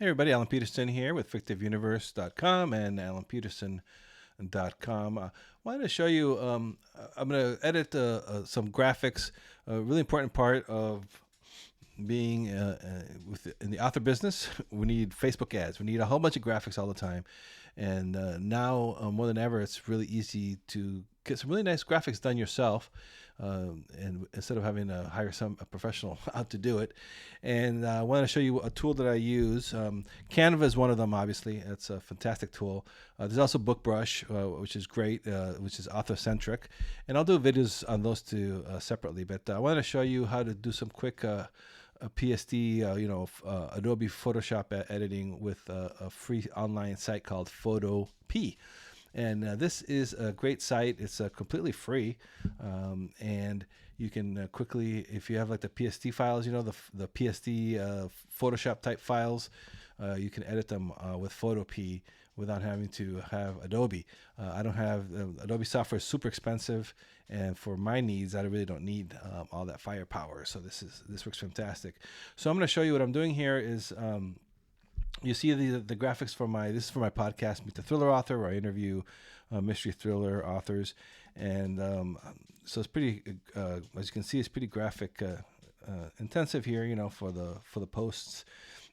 Hey everybody, Alan Peterson here with fictiveuniverse.com and alanpeterson.com. I wanted to show you, I'm going to edit some graphics. A really important part of being in the author business, we need Facebook ads. We need a whole bunch of graphics all the time. And now, more than ever, it's really easy to get some really nice graphics done yourself. And instead of having to hire a professional out to do it. And I want to show you a tool that I use. Canva is one of them, obviously. It's a fantastic tool. There's also BookBrush, which is great, which is author-centric. And I'll do videos on those two separately. But I want to show you how to do some quick PSD, Adobe Photoshop editing with a free online site called PhotoPea. And this is a great site. It's completely free, and you can quickly, if you have like the PSD files, the PSD Photoshop type files, you can edit them with PhotoPea without having to have Adobe. I don't have Adobe software is super expensive, and for my needs, I really don't need all that firepower. So this works fantastic. So I'm going to show you what I'm doing here is. You see the graphics for this is for my podcast, Meet the Thriller Author, where I interview mystery thriller authors, and so it's pretty, as you can see, it's pretty graphic intensive here, for the posts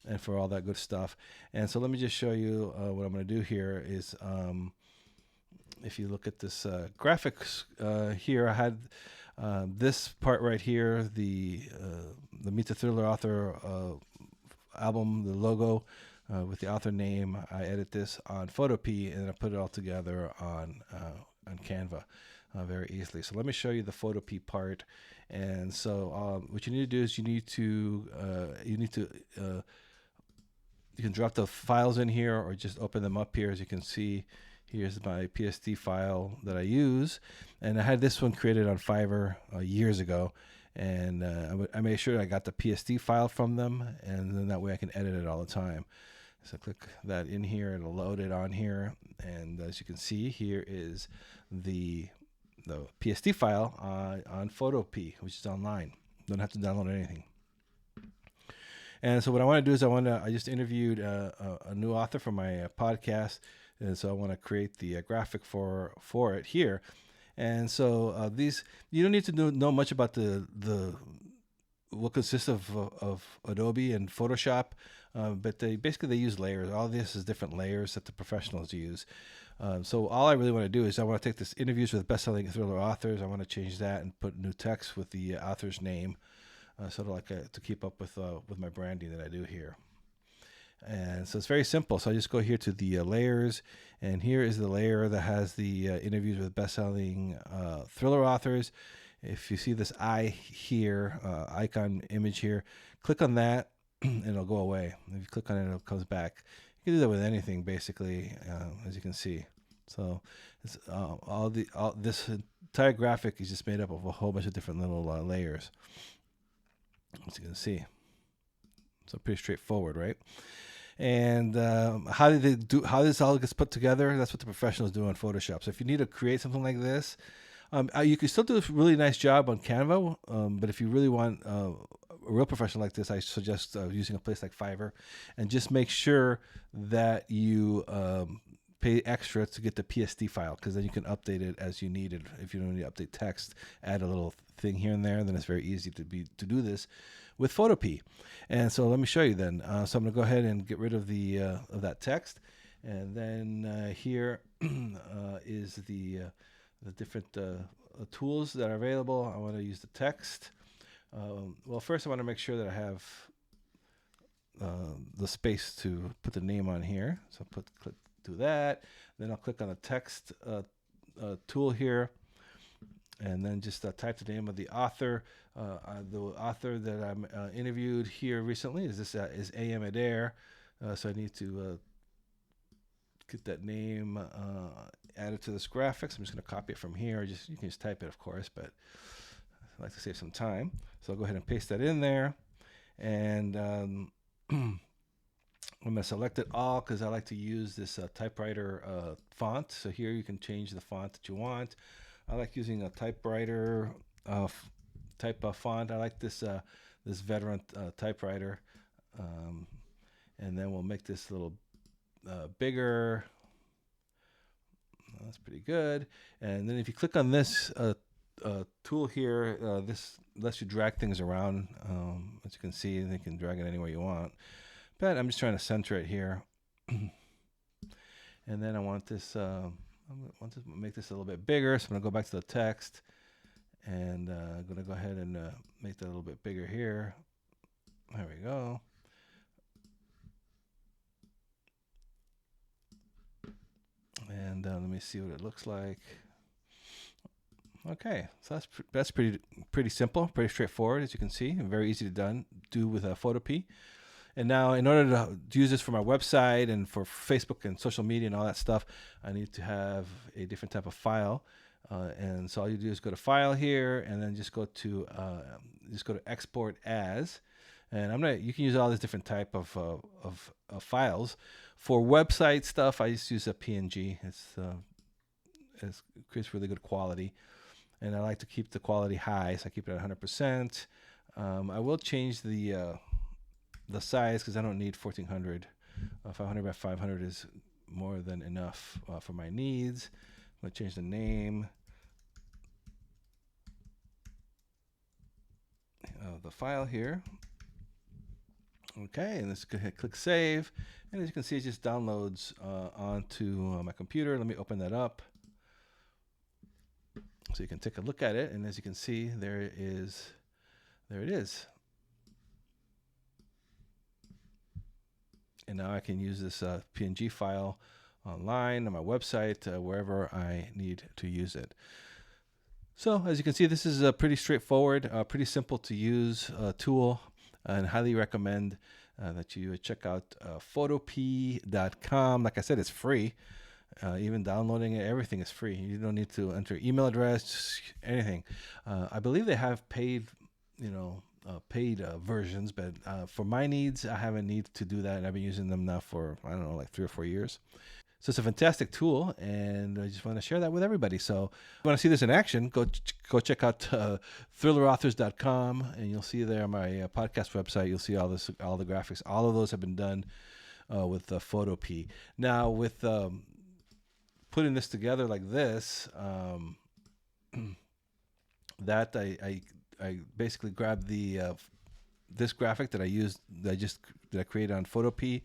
and for all that good stuff. And so let me just show you what I'm going to do here is, if you look at this graphics here, I had this part right here, the Meet the Thriller Author album, the logo. With the author name, I edit this on PhotoPea and I put it all together on Canva very easily. So let me show you the PhotoPea part. And so what you need to do is you can drop the files in here or just open them up here. As you can see, here's my PSD file that I use, and I had this one created on Fiverr years ago. And I made sure I got the PSD file from them, and then that way I can edit it all the time. So click that in here, it'll load it on here, and as you can see, here is the PSD file on PhotoPea, which is online. Don't have to download anything. And so what I want to do is I just interviewed a new author for my podcast, and so I want to create the graphic for it here. And so you don't need to know much about the what consists of Adobe and Photoshop, but they use layers. All this is different layers that the professionals use. So all I really want to do is I want to take this interviews with best-selling thriller authors. I want to change that and put new text with the author's name, sort of like to keep up with my branding that I do here. And so it's very simple. So I just go here to the layers, and here is the layer that has the interviews with best-selling thriller authors. If you see this eye here, icon image here, click on that and it'll go away. If you click on it, it comes back. You can do that with anything, basically, as you can see. So it's, this entire graphic is just made up of a whole bunch of different little layers, as you can see. So pretty straightforward, right? And how this all gets put together, that's what the professionals do on Photoshop. So if you need to create something like this, you can still do a really nice job on Canva, but if you really want a real professional like this, I suggest using a place like Fiverr, and just make sure that you pay extra to get the PSD file, because then you can update it as you need it. If you don't need to update text, add a little thing here and there, then it's very easy to do this with PhotoPea. And so let me show you then. So I'm going to go ahead and get rid of that text, and then here is the different tools that are available. I want to use the text. Well, first I want to make sure that I have the space to put the name on here. So click do that. Then I'll click on the text tool here, and then just type the name of the author. The author that I'm interviewed here recently is A.M. Adair. So I need to get that name added to this graphics. I'm just going to copy it from here. You can just type it, of course, but I like to save some time. So I'll go ahead and paste that in there. And I'm going to select it all because I like to use this typewriter font. So here you can change the font that you want. I like using a typewriter type of font. I like this veteran typewriter. And then we'll make this a little bigger. That's pretty good. And then if you click on this tool here, this lets you drag things around. As you can see, you can drag it anywhere you want. But I'm just trying to center it here. And then I want this, I want to make this a little bit bigger. So I'm going to go back to the text. And I'm going to go ahead and make that a little bit bigger here. There we go. And let me see what it looks like. Okay, so that's pretty simple, pretty straightforward, as you can see, and very easy to do with PhotoPea. And now, in order to use this for my website and for Facebook and social media and all that stuff, I need to have a different type of file. And so all you do is go to File here, and then just go to Export As. And you can use all these different type of files. For website stuff, I just use a PNG. It creates really good quality, and I like to keep the quality high, so I keep it at 100%. I will change the size because I don't need 1400. 500 by 500 is more than enough for my needs. I'm going to change the name of the file here. Okay, and let's go ahead and click Save. And as you can see, it just downloads onto my computer. Let me open that up so you can take a look at it. And as you can see, there it is. And now I can use this PNG file online on my website, wherever I need to use it. So as you can see, this is a pretty straightforward, pretty simple to use tool, and highly recommend that you check out PhotoPea.com. Like I said, it's free. Even downloading it, everything is free. You don't need to enter email address, anything. I believe they have paid, paid versions, but for my needs, I haven't needed to do that, and I've been using them now for, I don't know, like 3 or 4 years. So it's a fantastic tool, and I just want to share that with everybody. So if you want to see this in action, go check out thrillerauthors.com, and you'll see there on my podcast website, you'll see all the graphics. All of those have been done with PhotoPea. Now, with putting this together like this, that I basically grabbed this graphic that I created on PhotoPea,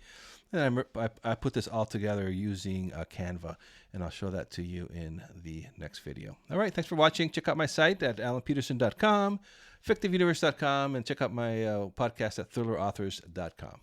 and I put this all together using Canva, and I'll show that to you in the next video. All right, thanks for watching. Check out my site at alanpeterson.com, fictiveuniverse.com, and check out my podcast at thrillerauthors.com.